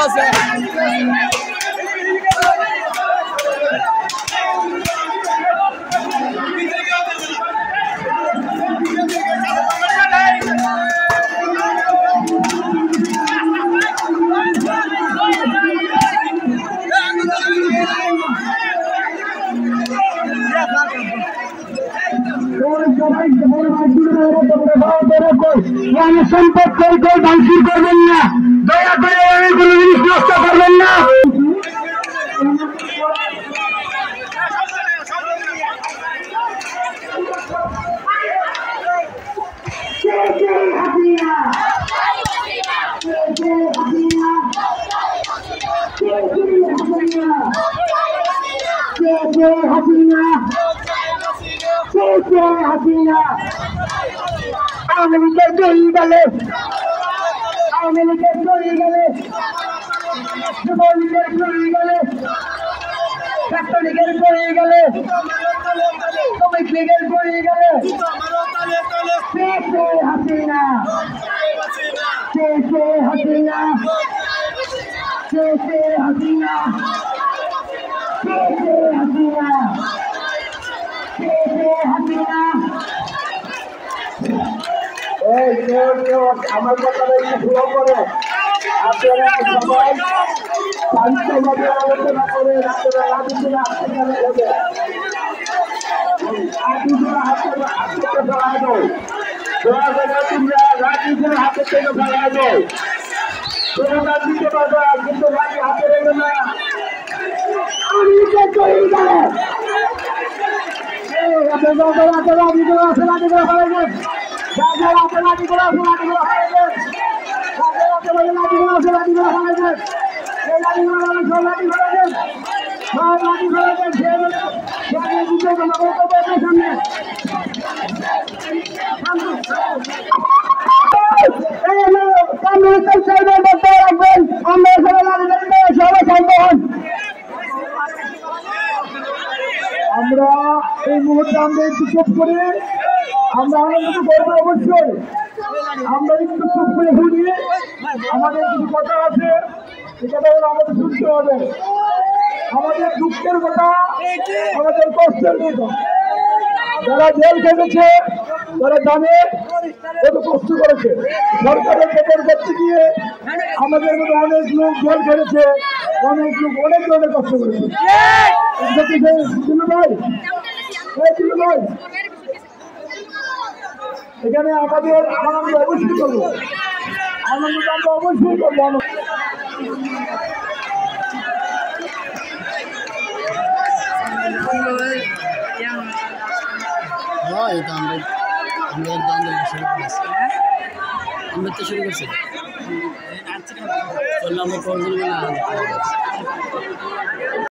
আছে সম্পদ করে ভাঙচুর করবেন না, দয়া করে কোনো জিনিস নষ্ট করবেন না। আওয়ামী লীগের জয়ী গেলে, আওয়ামী লীগের জয়ী গেলে, যুবলীগের জয়ী গেলে, ছাত্রলীগের জয়ী গেলে, শ্রমিক লীগের জয়ী গেলে, হাসিনা হাসিনা হাসিনা হাসিনা হাসিনা। আমার কথা একটু ফলো করে আপনারা সবাই শান্তভাবে আলোচনা করে রাত্রে রাজনীতিরা হাতে ফেলা যাবে রাজনীতির হাতে থেকে ফেলা যাবে তোমরা দিতে পারবে কিন্তু রাজি হাতে রইল না। আমরা এই মুহূর্তে আমরা একটু চুপ করে আমরা আনন্দ করবো অবশ্যই। আমরা একটু চুপ করে শুনি, আমাদের কিছু কথা আছে, এই কথাগুলো আমাদের শুনতে হবে। আমাদের দুঃখের কথা, আমাদের কষ্টের কথা। যারা জেল খেটেছে, যারা জানে কত কষ্ট করেছে, সরকারের বেতন করতে গিয়ে আমাদের মতো অনেক লোক জেল খেটেছে, অনেক লোক অনেক ধরনের কষ্ট করেছে। ভাই এখানে আমাদের আনন্দ অবশ্যই করবো, আনন্দটা আমরা অবশ্যই করবো। আমরা তো শুরু করছি আমরা